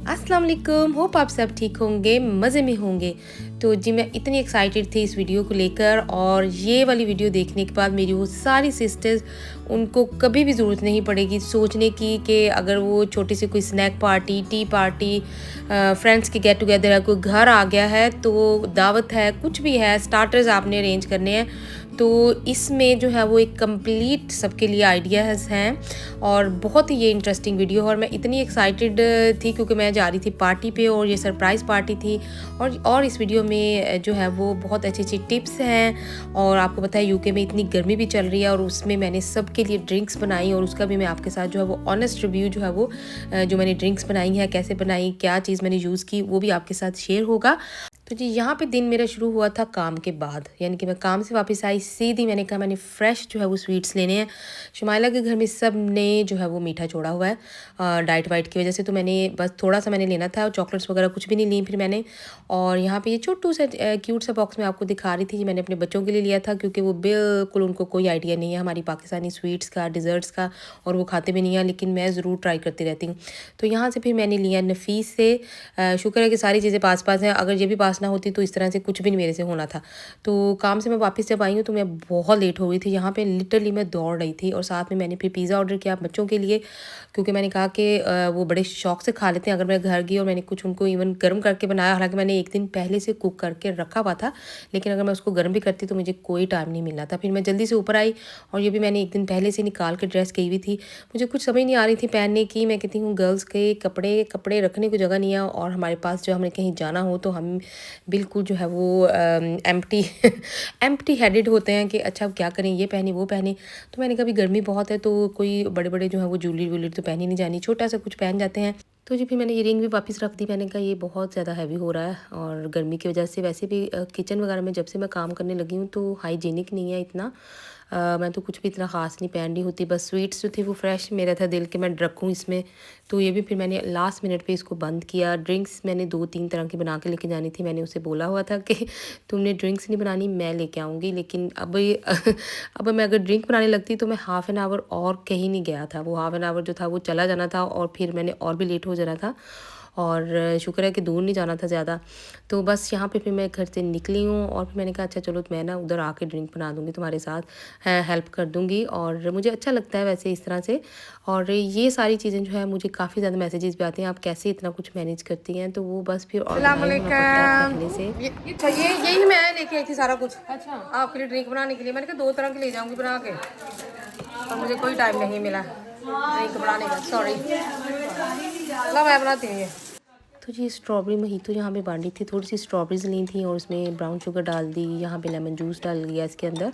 अस्सलाम वालेकुम, होप आप सब ठीक होंगे, मज़े में होंगे। तो जी मैं इतनी एक्साइटेड थी इस वीडियो को लेकर, और ये वाली वीडियो देखने के बाद मेरी वो सारी सिस्टर्स, उनको कभी भी ज़रूरत नहीं पड़ेगी सोचने की कि अगर वो छोटी सी कोई snack party, tea party, friends के गेट टुगेदर है, कोई घर आ गया है तो दावत है, कुछ भी है, स्टार्टर्स आपने अरेंज करने हैं, तो इसमें जो है वो एक कंप्लीट सबके लिए आइडियाज़ हैं। और बहुत ही ये इंटरेस्टिंग वीडियो है, और मैं इतनी एक्साइटेड थी क्योंकि मैं जा रही थी पार्टी पे और ये सरप्राइज़ पार्टी थी। और इस वीडियो में जो है वो बहुत अच्छी अच्छी टिप्स हैं। और आपको पता है यूके में इतनी गर्मी भी चल रही है, और उसमें मैंने सबके लिए ड्रिंक्स बनाई, और उसका भी मैं आपके साथ जो है वो ऑनेस्ट रिव्यू जो है वो जो मैंने ड्रिंक्स बनाई है, कैसे बनाई, क्या चीज़ मैंने यूज़ की, वो भी आपके साथ शेयर होगा। तो जी यहाँ पे दिन मेरा शुरू हुआ था काम के बाद, यानी कि मैं काम से वापस आई, सीधी मैंने कहा मैंने फ़्रेश जो है वो स्वीट्स लेने हैं। शुमाइला के घर में सब ने जो है वो मीठा छोड़ा हुआ है डाइट वाइट की वजह से, तो मैंने बस थोड़ा सा मैंने लेना था, चॉकलेट्स वगैरह कुछ भी नहीं ली फिर मैंने। और यहाँ पे ये छोटू सा क्यूट सा बॉक्स मैं आपको दिखा रही थी, ये मैंने अपने बच्चों के लिए लिया था क्योंकि वो बिल्कुल उनको कोई आइडिया नहीं है हमारी पाकिस्तानी स्वीट्स का, डिज़र्ट्स का, और वो खाते भी नहीं हैं, लेकिन मैं ज़रूर ट्राई करती रहती हूँ। तो यहाँ से फिर मैंने लिया नफीस से। शुक्र है कि सारी चीज़ें पास पास हैं, अगर ये भी पास ना होती तो इस तरह से कुछ भी नहीं मेरे से होना था। तो काम से मैं वापस जब आई हूँ तो मैं बहुत लेट हो गई थी, यहाँ पे लिटरली मैं दौड़ रही थी। और साथ में मैंने फिर पिज़्ज़ा ऑर्डर किया बच्चों के लिए, क्योंकि मैंने कहा कि वो बड़े शौक से खा लेते हैं अगर मैं घर गई और मैंने कुछ उनको इवन गर्म करके बनाया। हालांकि मैंने एक दिन पहले से कुक करके रखा हुआ था, लेकिन अगर मैं उसको गर्म भी करती तो मुझे कोई टाइम नहीं मिल रहा था। फिर मैं जल्दी से ऊपर आई, और ये भी मैंने एक दिन पहले से निकाल के ड्रेस की हुई थी। मुझे कुछ समझ नहीं आ रही थी पहनने की। मैं कहती हूँ गर्ल्स के कपड़े कपड़े रखने की जगह नहीं है, और हमारे पास जो हमें कहीं जाना हो तो हम बिल्कुल जो है वो एम्प्टी एम्प्टी हेडेड होते हैं कि अच्छा अब क्या करें, ये पहने वो पहने। तो मैंने कहा भी गर्मी बहुत है तो कोई बड़े बड़े जो है वो ज्वेलरी व्यूलरी तो पहनी नहीं जानी, छोटा सा कुछ पहन जाते हैं। तो जी फिर मैंने ये रिंग भी वापस रख दी। मैंने कहा ये बहुत ज़्यादा हैवी हो रहा है, और गर्मी की वजह से वैसे भी किचन वगैरह में जब से मैं काम करने लगी हूँ तो हाइजीनिक नहीं है इतना। मैं तो कुछ भी इतना ख़ास नहीं पहन रही होती, बस स्वीट्स जो थी वो फ्रेश मेरा था दिल के मैं रखूँ इसमें। तो ये भी फिर मैंने लास्ट मिनट पे इसको बंद किया। ड्रिंक्स मैंने 2-3 तरह की बना के लेके जानी थी, मैंने उसे बोला हुआ था कि तुमने ड्रिंक्स नहीं बनानी, मैं लेके आऊँगी। लेकिन अब ये अब मैं अगर ड्रिंक बनाने लगती तो मैं हाफ़ एन आवर और कहीं नहीं गया था, वो हाफ़ एन आवर जो था वो चला जाना था, और फिर मैंने और भी लेट हो जाना था। और शुक्र है कि दूर नहीं जाना था ज़्यादा। तो बस यहाँ पे फिर मैं घर से निकली हूँ, और फिर मैंने कहा अच्छा चलो मैं ना उधर आके ड्रिंक बना दूँगी, तुम्हारे साथ हेल्प कर दूँगी, और मुझे अच्छा लगता है वैसे इस तरह से। और ये सारी चीज़ें जो है मुझे काफ़ी ज़्यादा मैसेजेस भी आते हैं आप कैसे इतना कुछ मैनेज करती हैं, तो वो बस फिर ऑर्गेनाइज होना पड़ता है पहले से। ये यही मैं लेके आई थी सारा कुछ। अच्छा, आपके लिए ड्रिंक बनाने के लिए मैंने कहा 2 तरह की ले जाऊँगी बना के, और मुझे कोई टाइम नहीं मिला ड्रिंक बनाने का, सॉरी। ला मैं बनाती हूँ ये। तो जी स्ट्रॉबेरी मोहितो यहाँ पे बांटी थी, थोड़ी सी स्ट्रॉबेरीज ली थी और उसमें ब्राउन शुगर डाल दी, यहाँ पे लेमन जूस डाल दिया इसके अंदर,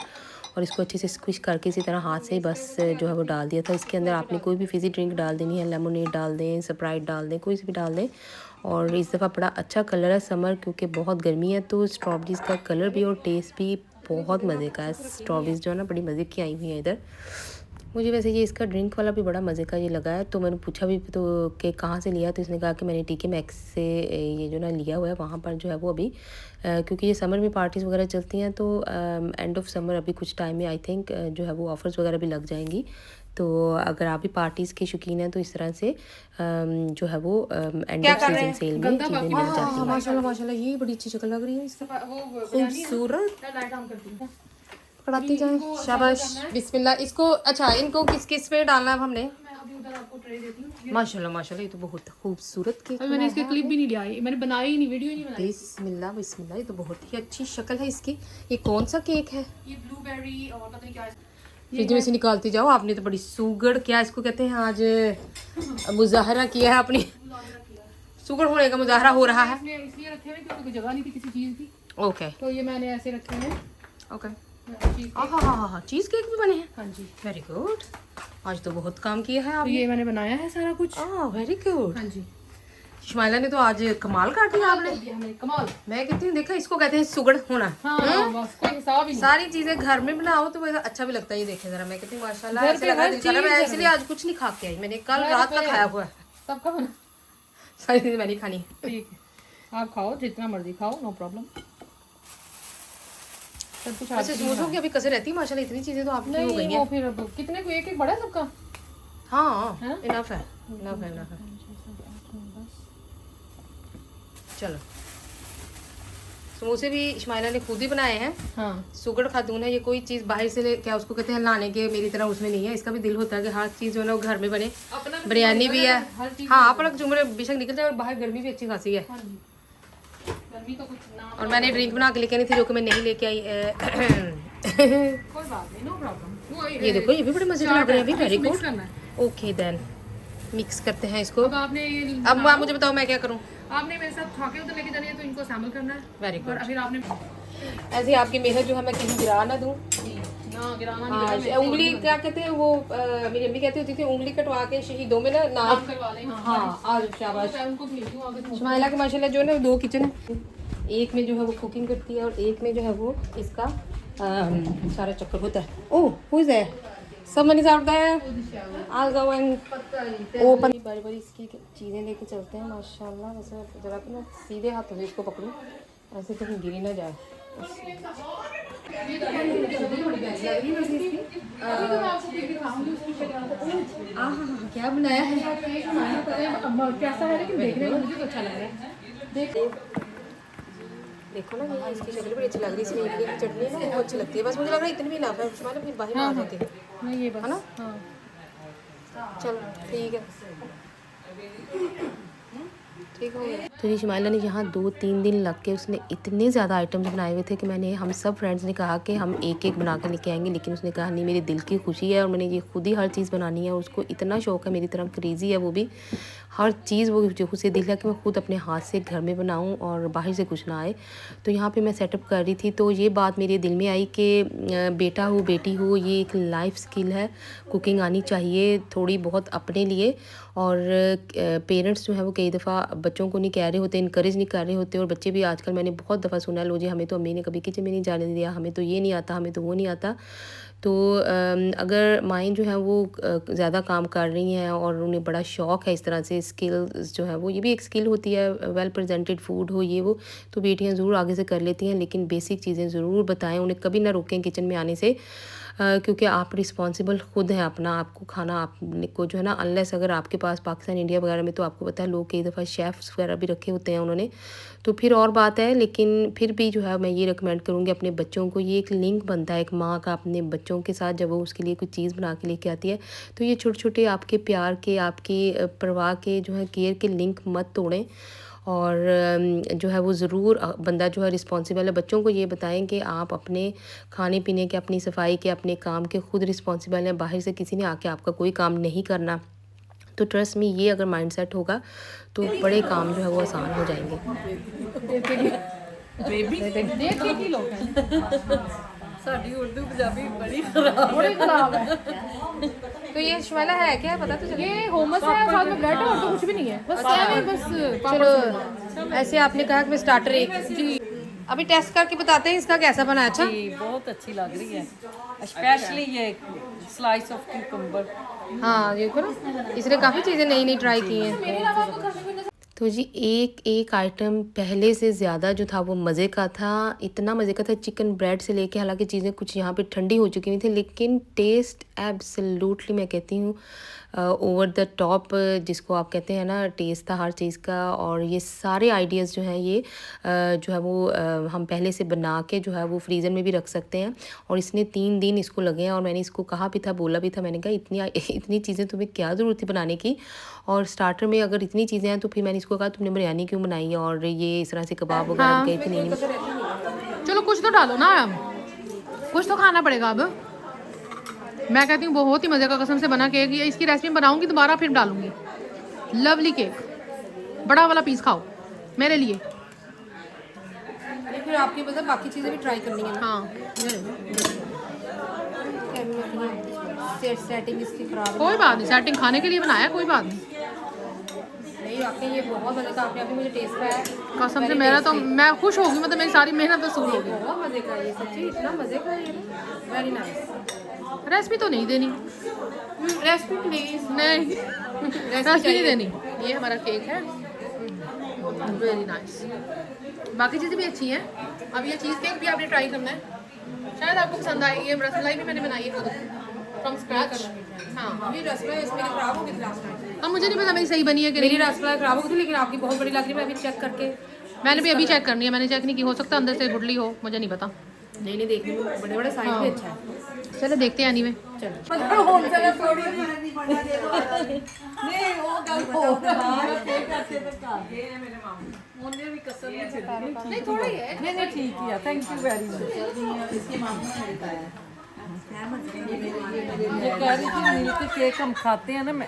और इसको अच्छे से स्क्विश करके इसी तरह हाथ से बस जो है वो डाल दिया था। इसके अंदर आपने कोई भी फिज़ी ड्रिंक डाल देनी है, लेमोनेड डाल दें, स्प्राइट डाल दें, कोई सी भी डाल दें। और इस दफ़ा बड़ा अच्छा कलर है, समर क्योंकि बहुत गर्मी है तो स्ट्रॉबेरीज़ का कलर भी और टेस्ट भी बहुत मज़े का है। स्ट्रॉबेरीज़ जो है ना बड़ी मज़े की आई हुई है इधर। मुझे वैसे ये इसका ड्रिंक वाला भी बड़ा मज़े का ये लगा है, तो मैंने पूछा भी तो कि कहाँ से लिया, तो इसने कहा कि मैंने टीके मैक्स से ये जो ना लिया हुआ है, वहाँ पर जो है वो अभी क्योंकि ये समर में पार्टीज़ वगैरह चलती हैं तो एंड ऑफ समर अभी कुछ टाइम में आई थिंक जो है वो ऑफ़र्स वगैरह भी लग जाएंगी। तो अगर आप भी पार्टीज़ के शौकीन हैं तो इस तरह से जो है वो एंड ऑफ सीजन सेल में चीज़ें मिल जाती हैं। माशाल्लाह माशाल्लाह ये बड़ी अच्छी शक्ल लग रही है, खूबसूरत पढ़ाती जाए, शाबाश, बिस्मिल्लाह। इसको अच्छा इनको किस किस पे डालना है हमने? माशाल्लाह माशाल्लाह ये तो बहुत खूबसूरत केक है। मैंने इसके क्लिप भी नहीं लिया, मैंने बनाया ही नहीं, वीडियो ही नहीं बनाई। बिस्मिल्लाह बिस्मिल्लाह, ये तो बहुत ही अच्छी शक्ल है इसकी। ये कौन सा केक है? ये ब्लूबेरी और पता नहीं क्या है। फ्रिज में से निकालती जाओ, आपने तो बड़ी सुगड़, क्या इसको कहते हैं, आज मुजाहरा किया है अपनी सुगड़ होने का मुजाहरा हो रहा है। इसलिए रखे हुए क्योंकि कोई जगह नहीं थी किसी चीज़ की, ओके तो ये मैंने ऐसे रखे हैं। ओके, हाँ चीज़ केक भी बने हैं। हाँ जी, वेरी गुड, आज तो बहुत काम किया है तो आपने। ये मैंने बनाया है सारा कुछ। Very good. हाँ जी, शुमाइला ने तो आज कमाल कर दिया आपने। कमाल। मैं कहती हूँ देखा इसको कहते हैं सुगड़ होना। हाँ बस कोई हिसाब ही नहीं। सारी चीजें घर में बनाओ तो वैसा अच्छा भी लगता है। ये देखे जरा, मैं कहती हूँ माशाल्लाह, ऐसे लगा दिल कर रहा है, मैं इसलिए आज कुछ नहीं खा के आई, मैंने कल रात का खाया हुआ है, सबका बना। सारी चीजें मैंने खानी है। ठीक है, आप खाओ जितना मर्जी खाओ, नो प्रॉब्लम। सब कुछ अच्छा सोचो कि अभी कैसे रहती है माशाल्लाह, इतनी चीजें तो आपकी हो गई हैं। वो फिर अब कितने को एक एक बड़ा है सबका। हाँ इनफ है, इनफ है, इनफ है। चलो, समोसे भी इस्माइला ने खुद ही बनाए हैं। हाँ शुगर खातून है, ये कोई चीज़ बाहर से क्या उसको कहते हैं लाने के मेरी तरह उसमें नहीं है। इसका भी दिल होता है कि हर चीज़ जो है ना वो घर में बने। बिरयानी भी है, हाँ अपना जुमरे बेशक निकल जाए, और बाहर गर्मी भी अच्छी खासी है। गर्मी तो कुछ ना, और मैंने ड्रिंक बना के लेके आई थी जो कि मैं नहीं लेके आई। कोई बात नहीं, नो प्रॉब्लम। ये देखो, ये भी बड़े मजे लग रहे हैं अभी। Very mix good. करना है। ओके देन मिक्स करते हैं इसको। अब आपने अब आप मुझे बताओ मैं क्या करूँ। आपने मेरे साथ खा के उधर लेके जानी है, तो इनको सैम्पल करना है। वेरी और गुड। फिर आपने ऐसे ही आपकी मेहनत जो है मैं कहीं गिरा ना दूँ। ना गिराना हाँ, नहीं, उंगली क्या कहते हैं वो, मेरी अम्मी कहती होती थी उंगली कटवा के शहीदों में ना नाम करवा लें। हाँ आज शाबाश। मैं उनको भेजूँ आगे। इस्माइला के माशाल्लाह जो है ना 2 किचन है, एक में जो है वो कुकिंग करती है और एक में जो है वो इसका सारा चक्कर होता है। Oh who is there, someone is out there, I go and open. बारी बारी इसकी चीज़ें लेके चलते हैं माशाल्लाह। वैसे जरा तो मैं सीधे हाथों से इसको पकड़ूं, ऐसे कहीं गिरी ना जाए। क्या बनाया है, कैसा है लेकिन देखने में मुझे तो अच्छा लग रहा है। देखो ना, ये इसकी शक्ल बड़ी अच्छी लग रही है। इसमें इमली की चटनी है ना वो अच्छी लगती है। बस मुझे लग रहा है इतनी भी इनफ है, उसमें फिर बाहर आ जाती है नहीं ये बस है ना। हाँ। चलो ठीक है, ठीक हो गया। तो इस्माइला ने यहाँ 2-3 दिन लग के उसने इतने ज़्यादा आइटम्स बनाए हुए थे कि हम सब फ्रेंड्स ने कहा कि हम एक एक बना के लेके आएंगे, लेकिन उसने कहा नहीं, मेरे दिल की खुशी है और मैंने ये खुद ही हर चीज़ बनानी है। और उसको इतना शौक है, मेरी तरह क्रेज़ी है वो भी, हर चीज़ वो जो उसे दिल है कि मैं खुद अपने हाथ से घर में बनाऊँ और बाहर से कुछ ना आए। तो यहाँ पे मैं सेटअप कर रही थी, तो ये बात मेरे दिल में आई कि बेटा हो बेटी हो, ये एक लाइफ स्किल है, कुकिंग आनी चाहिए थोड़ी बहुत अपने लिए। और पेरेंट्स जो है वो कई दफ़ा बच्चों को नहीं कह रहे होते, इनकरेज नहीं कर रहे होते। और बच्चे भी आजकल मैंने बहुत दफ़ा सुना है, लो जी हमें तो अम्मी ने कभी किचन में नहीं जाने दिया, हमें तो ये नहीं आता, हमें तो वो नहीं आता। तो अगर माएँ जो हैं वो ज़्यादा काम कर रही हैं और उन्हें बड़ा शौक़ है इस तरह से, स्किल्स जो है वो, ये भी एक स्किल होती है, वेल प्रेजेंटेड फूड हो ये वो, तो बेटियां ज़रूर आगे से कर लेती हैं। लेकिन बेसिक चीज़ें ज़रूर बताएं, उन्हें कभी ना रोकें किचन में आने से, क्योंकि आप रिस्पॉन्सिबल खुद हैं अपना, आपको खाना आपने को जो है ना, अनलेस अगर आपके पास पाकिस्तान इंडिया वगैरह में तो आपको पता है लोग कई दफ़ा शेफ़्स वगैरह भी रखे होते हैं उन्होंने, तो फिर और बात है। लेकिन फिर भी जो है मैं ये रिकमेंड करूँगी अपने बच्चों को, ये एक लिंक बनता है एक माँ का अपने बच्चों के साथ, जब वो उसके लिए कोई चीज़ बना के लेके आती है, तो ये छोटे छोटे आपके प्यार के, आपकी परवाह के जो है केयर के लिंक मत तोड़ें। और जो है वो ज़रूर बंदा जो है रिस्पॉन्सिबल है। बच्चों को ये बताएं कि आप अपने खाने पीने के, अपनी सफाई के, अपने काम के खुद रिस्पॉन्सिबल हैं, बाहर से किसी ने आके आपका कोई काम नहीं करना। तो ट्रस्ट में ये अगर माइंडसेट होगा तो बड़े काम जो है वो आसान हो जाएंगे। साड़ी उर्दू पंजाबी बड़ी खराब है। तो ये इस्माइला है क्या, पता तो चले? ये होमस है, साथ में ब्रेड है और तो कुछ भी नहीं है, बस क्या है, बस चलो ऐसे आपने कहा कि मैं स्टार्टर एक जी अभी टेस्ट करके बताते हैं इसका कैसा बना। अच्छा जी, बहुत अच्छी लग रही है, स्पेशली ये स्लाइस ऑफ क्यूकम्बर। हाँ देखो ना, इसने काफ़ी चीज़ें नई नई ट्राई की हैं। तो जी एक एक आइटम पहले से ज़्यादा जो था वो मज़े का था, इतना मज़े का था, चिकन ब्रेड से लेके, हालांकि चीज़ें कुछ यहाँ पे ठंडी हो चुकी हुई थी, लेकिन टेस्ट एब्सोल्युटली मैं कहती हूँ ओवर द टॉप, जिसको आप कहते हैं ना, टेस्ट था हर चीज़ का। और ये सारे आइडियाज़ जो हैं ये जो है वो हम पहले से बना के जो है वो फ्रीज़र में भी रख सकते हैं। और इसने 3 दिन इसको लगे हैं, और मैंने इसको कहा भी था, बोला भी था, मैंने कहा इतनी चीज़ें तुम्हें क्या ज़रूरत थी बनाने की, और स्टार्टर में अगर इतनी चीज़ें हैं तो फिर मैंने इसको कहा तुमने बिरयानी क्यों बनाई है, और ये इस तरह से कबाब वगैरह गए थे नहीं। चलो कुछ तो डालो ना, कुछ तो खाना पड़ेगा। अब मैं कहती हूँ बहुत ही मज़े का कसम से बना केक, ये इसकी रेसिपी बनाऊंगी दोबारा फिर डालूंगी। लवली केक, बड़ा वाला पीस खाओ मेरे लिए। फिर आपकी मतलब बाकी चीज़ें भी ट्राई करनी है ना। हाँ सेटिंग इसकी खराब कोई बात नहीं, सेटिंग खाने के लिए बनाया, कोई बात नहीं। नहीं, आपने ये बहुत मज़े का, आपने अभी मुझे टेस्ट कराया कसम से मेरा तो, मैं खुश होगी, मतलब मेरी सारी मेहनत वसूल होगी। बहुत मज़े का, ये सच्ची इतना मज़े का, ये वेरी नाइस। रेसिपी तो नहीं देनी, रेसिपी प्लीज नहीं रेसिपी नहीं देनी। ये हमारा केक है, वेरी नाइस। बाकी चीज़ें भी अच्छी हैं। अब ये चीज़ केक भी आपने ट्राई करना है, शायद आपको पसंद आएगी। ये रसमलाई भी मैंने बनाई है खुद फ्रॉम स्क्रैच। हाँ, ये रसमलाई इसमें खराब हो गई थी लास्ट टाइम। अब मुझे नहीं पता मेरी सही बनी है कि मेरी रसमलाई खराब हो गई थी, लेकिन आपकी बहुत बड़ी लग रही है। मैं अभी चेक करके मैंने भी अभी चेक करनी है, मैंने चेक नहीं की, हो सकता अंदर से गुडली हो, मुझे नहीं पता। नहीं नहीं, देखने में बड़े बड़े साइज भी अच्छा है। चलो देखते हैं एनीवे। चलो नहीं थोड़ा ही है। नहीं ठीक है, थैंक यू वेरी मच। ये कह रही थी मिल्क केक हम खाते हैं ना, मैं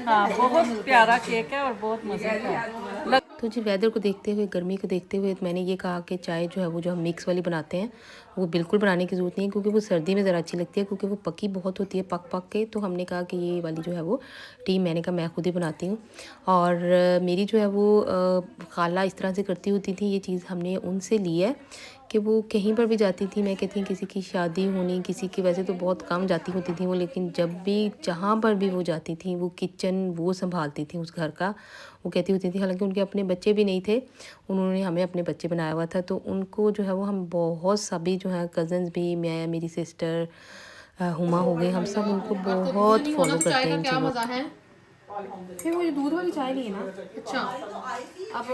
हाँ बहुत प्यारा केक है और बहुत मज़े का है। तो जी वेदर को देखते हुए, गर्मी को देखते हुए मैंने ये कहा कि चाय जो है वो जो हम मिक्स वाली बनाते हैं वो बिल्कुल बनाने की ज़रूरत नहीं है, क्योंकि वो सर्दी में ज़रा अच्छी लगती है, क्योंकि वो पकी बहुत होती है पक पक के। तो हमने कहा कि ये वाली जो है वो टी मैंने कहा मैं खुद ही बनाती हूँ। और मेरी जो है वो खाला इस तरह से करती होती थी, ये चीज़ हमने उनसे ली है कि वो कहीं पर भी जाती थी, मैं कहती हूँ किसी की शादी होनी, किसी की, वैसे तो बहुत कम जाती होती थी वो, लेकिन जब भी जहाँ पर भी वो जाती थी वो किचन वो संभालती थी उस घर का। वो कहती होती थी, हालांकि उनके अपने बच्चे भी नहीं थे, उन्होंने हमें अपने बच्चे बनाया हुआ था, तो उनको जो है वो हम बहुत सभी जो है कज़न्स भी, मैं, मेरी सिस्टर हुमा हो गई, हम सब उनको बहुत फॉलो करते हैं इन क्या चीज़ों। मज़ा है। फिर मुझे दूध वाली चाय नहीं है ना, अच्छा अब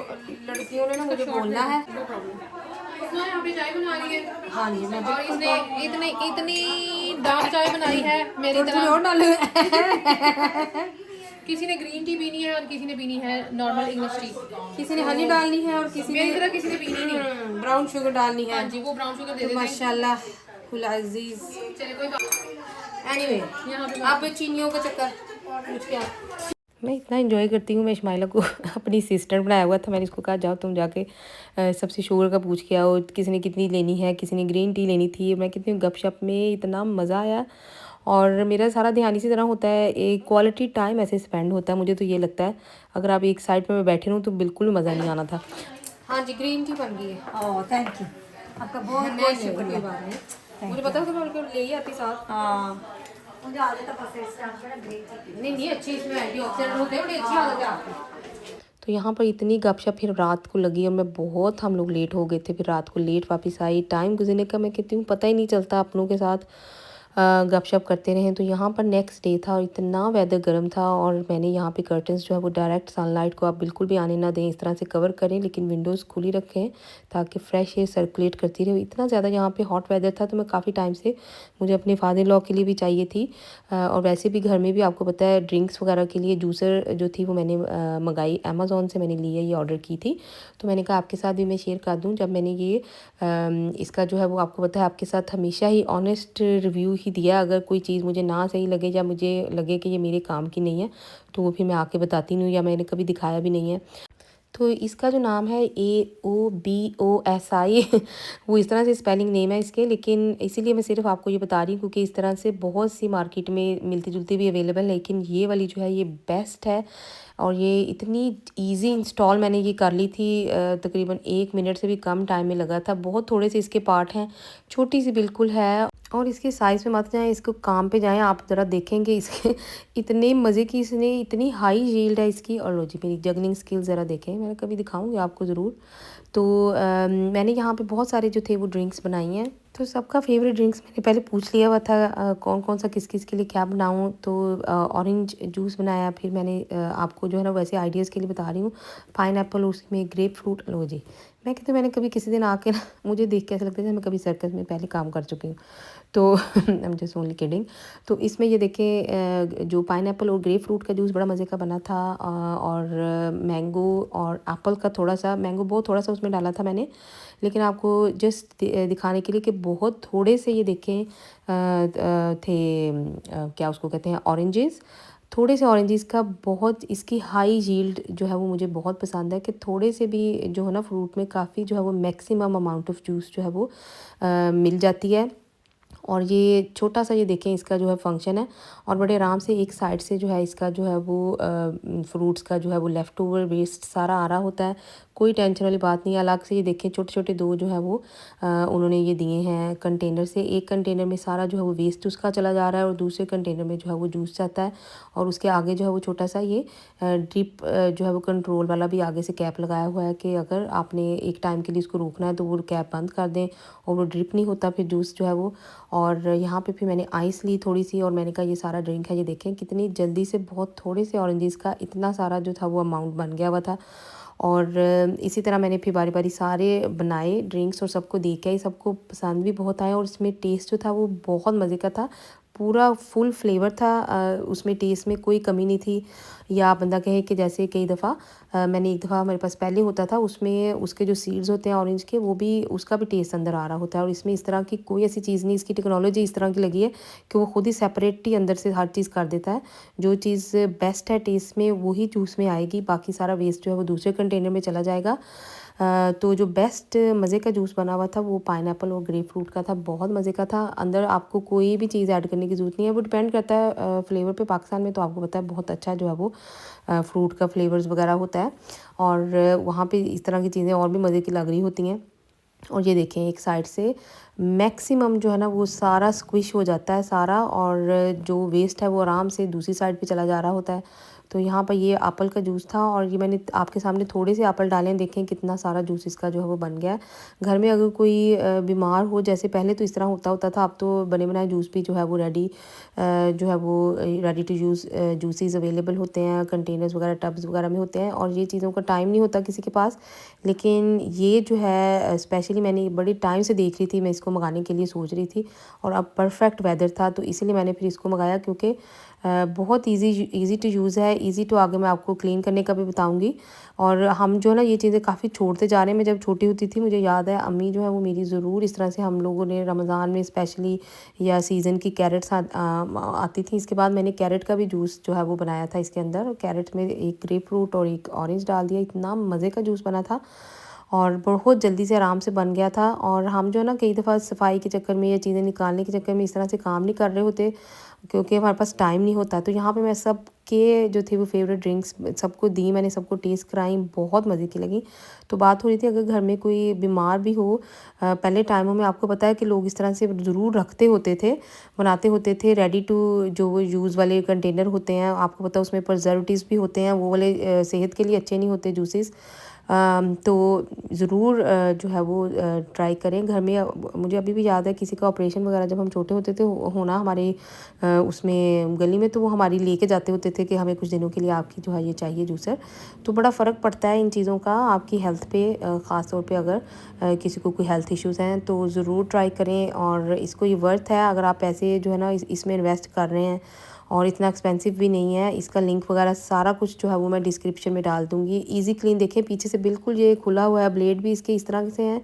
लड़कियों ने ना मुझे बोलना है। उसने यहाँ पे चाय बना रही है। हाँ जी, मैं और इसने इतनी इतनी डार्क चाय बनाई है मेरी तरह। और डाले किसी ने ग्रीन टी पीनी है और किसी ने पीनी है नॉर्मल इंग्लिश टी। किसी ने हनी डालनी है और किसी मेरी ने तरह किसी ने पीनी नहीं। ब्राउन शुगर डालनी है। हाँ जी, वो ब्राउन शुगर दे तो देते हैं। माशाल्लाह खुल अजीज। चले कोई बात। एनीवे, यहाँ पे आप चीनियों का चक्कर पूछ के मैं इतना एंजॉय करती हूँ। मैं इस्माइला को अपनी सिस्टर बनाया हुआ था, मैंने इसको कहा जाओ तुम जाके सबसे शुगर का पूछ के आओ, किसी ने कितनी लेनी है, किसी ने ग्रीन टी लेनी थी। मैं कहती हूँ गपशप में इतना मज़ा आया, और मेरा सारा ध्यान इसी तरह होता है, एक क्वालिटी टाइम ऐसे स्पेंड होता है। मुझे तो ये लगता है अगर आप एक साइड पर मैं बैठे रहूँ तो बिल्कुल मज़ा नहीं आना था। हाँ जी, ग्रीन टी बन गई है। ओह थैंक यू, आपका बहुत बहुत शुक्रिया। मुझे पता था मैं ले ही आती साथ। हाँ नहीं नहीं, अच्छी इसमें एंटीऑक्सीडेंट होते हैं, बड़ी अच्छी आदत है आपकी। तो यहाँ पर इतनी गपशप फिर रात को लगी, और मैं बहुत, हम लोग लेट हो गए थे, फिर रात को लेट वापस आई। टाइम गुजरने का मैं कहती हूँ पता ही नहीं चलता अपनों के साथ गपशप करते रहें। तो यहाँ पर नेक्स्ट डे था और इतना वेदर गर्म था, और मैंने यहाँ पे कर्टन्स जो है वो डायरेक्ट सनलाइट को आप बिल्कुल भी आने ना दें, इस तरह से कवर करें, लेकिन विंडोज़ खुली रखें ताकि फ्रेश एयर सर्कुलेट करती रहे। इतना ज़्यादा यहाँ पे हॉट वेदर था, तो मैं काफ़ी टाइम से, मुझे अपने फादर इन लॉ के लिए भी चाहिए थी, और वैसे भी घर में भी आपको पता है ड्रिंक्स वगैरह के लिए जूसर जो थी वो मैंने मंगाई, अमेज़ोन से मैंने ली है, ये ऑर्डर की थी। तो मैंने कहा आपके साथ भी मैं शेयर कर दूँ। जब मैंने ये इसका जो है वो, आपको पता है आपके साथ हमेशा ही ऑनेस्ट रिव्यू ही दिया, अगर कोई चीज़ मुझे ना सही लगे या मुझे लगे कि ये मेरे काम की नहीं है तो वो फिर मैं आके बताती नहीं हूँ, या मैंने कभी दिखाया भी नहीं है। तो इसका जो नाम है AOBOSI वो इस तरह से स्पेलिंग नेम है इसके, लेकिन इसीलिए मैं सिर्फ आपको ये बता रही हूँ क्योंकि इस तरह से बहुत सी मार्केट में मिलती जुलती भी अवेलेबल, लेकिन ये वाली जो है ये बेस्ट है। और ये इतनी इजी इंस्टॉल मैंने ये कर ली थी, तकरीबन 1 मिनट से भी कम टाइम में लगा था। बहुत थोड़े से इसके पार्ट हैं, छोटी सी बिल्कुल है, और इसके साइज़ में मत जाएं, इसको काम पे जाएं, आप ज़रा देखेंगे इसके इतने मज़े की, इसने इतनी हाई यील्ड है इसकी। और लो जी मेरी जगनिंग स्किल ज़रा देखें, मैं कभी दिखाऊंगी आपको ज़रूर। तो मैंने यहाँ पे बहुत सारे जो थे वो ड्रिंक्स बनाई हैं, तो सबका फेवरेट ड्रिंक्स मैंने पहले पूछ लिया हुआ था कौन कौन सा किस किस के लिए क्या बनाऊँ। तो ऑरेंज जूस बनाया, फिर मैंने आपको जो है ना वैसे आइडियाज़ के लिए बता रही हूँ, पाइनएप्पल, उसमें ग्रेप फ्रूट। लो जी, मैं कहती हूँ मैंने कभी किसी दिन आके ना, मुझे देख के ऐसा लगता है मैं कभी सर्कस में पहले काम कर चुकी हूँ, तो I am just only kidding. तो इसमें ये देखें जो पाइनएप्पल और ग्रेप फ्रूट का जूस बड़ा मज़े का बना था, और मैंगो और एप्पल का थोड़ा सा, मैंगो बहुत थोड़ा सा उसमें डाला था मैंने, लेकिन आपको जस्ट दिखाने के लिए कि बहुत थोड़े से ये देखें थे, क्या उसको कहते हैं, ऑरेंजेस, थोड़े से ऑरेंजेस का। बहुत इसकी हाई यील्ड जो है वो मुझे बहुत पसंद है, कि थोड़े से भी जो है ना फ्रूट में काफ़ी जो है वो मैक्सिमम अमाउंट ऑफ जूस जो है वो मिल जाती है। और ये छोटा सा ये देखें इसका जो है फंक्शन है, और बड़े आराम से एक साइड से जो है इसका जो है वो फ्रूट्स का जो है वो लेफ़्ट ओवर वेस्ट सारा आ रहा होता है, कोई टेंशन वाली बात नहीं। अलग से ये देखें छोटे छोटे दो जो है वो उन्होंने ये दिए हैं कंटेनर से, एक कंटेनर में सारा जो है वो वेस्ट उसका चला जा रहा है, और दूसरे कंटेनर में जो है वो जूस जाता है। और उसके आगे जो है वो छोटा सा ये ड्रिप जो है वो कंट्रोल वाला भी आगे से कैप लगाया हुआ है, कि अगर आपने एक टाइम के लिए इसको रोकना है तो वो कैप बंद कर दें, और वो ड्रिप नहीं होता फिर जूस जो है वो। और यहाँ पे फिर मैंने आइस ली थोड़ी सी, और मैंने कहा ये सारा ड्रिंक है, ये देखें कितनी जल्दी से बहुत थोड़े से ऑरेंजेस का इतना सारा जो था वो अमाउंट बन गया हुआ था। और इसी तरह मैंने फिर बारी बारी सारे बनाए ड्रिंक्स और सबको देखा ही सबको पसंद भी बहुत आया और इसमें टेस्ट जो था वो बहुत मज़े का था। पूरा फुल फ्लेवर था उसमें टेस्ट में कोई कमी नहीं थी। या आप बंदा कहे कि जैसे कई दफ़ा मैंने एक दफ़ा मेरे पास पहले होता था उसमें उसके जो सीड्स होते हैं ऑरेंज के वो भी उसका भी टेस्ट अंदर आ रहा होता है। और इसमें इस तरह की कोई ऐसी चीज़ नहीं, इसकी टेक्नोलॉजी इस तरह की लगी है कि वो खुद ही सेपरेट ही अंदर से हर चीज़ कर देता है। जो चीज़ बेस्ट है टेस्ट में वही जूस में आएगी, बाकी सारा वेस्ट जो है वो दूसरे कंटेनर में चला जाएगा। तो जो बेस्ट मज़े का जूस बना हुआ था वो पाइनएप्पल और ग्रेप फ्रूट का था, बहुत मज़े का था। अंदर आपको कोई भी चीज़ ऐड करने की ज़रूरत नहीं है, वो डिपेंड करता है फ्लेवर पे। पाकिस्तान में तो आपको पता है बहुत अच्छा जो है वो फ्रूट का फ्लेवर्स वगैरह होता है और वहाँ पे इस तरह की चीज़ें और भी मज़े की लग रही होती हैं। और ये देखें एक साइड से मैक्सिमम जो है ना वो सारा स्क्विश हो जाता है सारा, और जो वेस्ट है वो आराम से दूसरी साइड पे चला जा रहा होता है। तो यहाँ पर ये एप्पल का जूस था और ये मैंने आपके सामने थोड़े से एप्पल डाले हैं, देखें कितना सारा जूस इसका जो है वो बन गया है। घर में अगर कोई बीमार हो, जैसे पहले तो इस तरह होता था, अब तो बने बनाए जूस भी जो है वो रेडी जो है वो ready to use juices available होते हैं, कंटेनर्स वगैरह टब्स वगैरह में होते हैं और ये चीज़ों का टाइम नहीं होता किसी के पास। लेकिन ये जो है स्पेशली मैंने बड़ी टाइम से देख रही थी, मैं इसको मंगाने के लिए सोच रही थी और अब परफेक्ट वेदर था तो इसीलिए मैंने फिर इसको मंगाया, क्योंकि बहुत इजी टू यूज़ है, इजी टू आगे मैं आपको क्लीन करने का भी बताऊंगी। और हम जो है ना ये चीज़ें काफ़ी छोड़ते जा रहे हैं। मैं जब छोटी होती थी मुझे याद है अम्मी जो है वो मेरी ज़रूर इस तरह से हम लोगों ने रमज़ान में स्पेशली या सीज़न की कैरेट्स आती थी, इसके बाद मैंने कैरेट का भी जूस जो है वो बनाया था इसके अंदर। कैरेट में एक ग्रेप फ्रूट और एक ऑरेंज डाल दिया, इतना मज़े का जूस बना था और बहुत जल्दी से आराम से बन गया था। और हम जो है ना कई दफ़ा सफाई के चक्कर में या चीज़ें निकालने के चक्कर में इस तरह से काम नहीं कर रहे होते क्योंकि हमारे पास टाइम नहीं होता। तो यहाँ पे मैं सब के जो थे वो फेवरेट ड्रिंक्स सबको दी, मैंने सबको टेस्ट कराई, बहुत मज़े की लगी। तो बात हो रही थी अगर घर में कोई बीमार भी हो, पहले टाइमों में आपको पता है कि लोग इस तरह से ज़रूर रखते होते थे, बनाते होते थे रेडी टू जो वो यूज़ वाले कंटेनर होते हैं, आपको पता है उसमें प्रिजर्वेटिव्स भी होते हैं, वो वाले सेहत के लिए अच्छे नहीं होते जूसेस। तो ज़रूर जो है वो ट्राई करें घर में। मुझे अभी भी याद है किसी का ऑपरेशन वगैरह जब हम छोटे होते थे होना हमारे उसमें गली में, तो वो हमारी लेके जाते होते थे कि हमें कुछ दिनों के लिए आपकी जो है ये चाहिए जूसर। तो बड़ा फ़र्क पड़ता है इन चीज़ों का आपकी हेल्थ पे, ख़ास तौर पे अगर किसी को कोई हेल्थ इश्यूज़ हैं तो ज़रूर ट्राई करें। और इसको ये वर्थ है अगर आप पैसे जो है ना इसमें इन्वेस्ट कर रहे हैं, और इतना एक्सपेंसिव भी नहीं है। इसका लिंक वगैरह सारा कुछ जो है वो मैं डिस्क्रिप्शन में डाल दूँगी। इजी क्लीन देखें पीछे से बिल्कुल ये खुला हुआ है, ब्लेड भी इसके इस तरह से हैं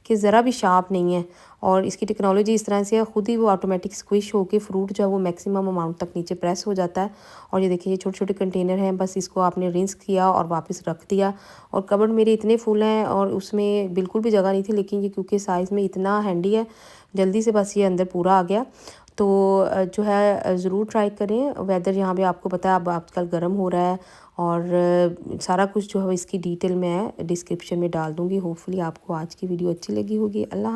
कि ज़रा भी शार्प नहीं है और इसकी टेक्नोलॉजी इस तरह से है खुद ही वो ऑटोमेटिक स्क्विश होकर फ्रूट जो है वो मैक्सिमम अमाउंट तक नीचे प्रेस हो जाता है। और ये देखिए ये छोटे छोटे कंटेनर हैं, बस इसको आपने रिंस किया और वापस रख दिया। और कबर्ड मेरे इतने फुल हैं और उसमें बिल्कुल भी जगह नहीं थी, लेकिन ये क्योंकि साइज़ में इतना हैंडी है जल्दी से बस ये अंदर पूरा आ गया। तो जो है ज़रूर ट्राई करें। वेदर यहाँ पे आपको पता है अब आजकल गर्म हो रहा है और सारा कुछ जो है इसकी डिटेल मैं डिस्क्रिप्शन में डाल दूँगी। होपफुली आपको आज की वीडियो अच्छी लगी होगी। अल्लाह।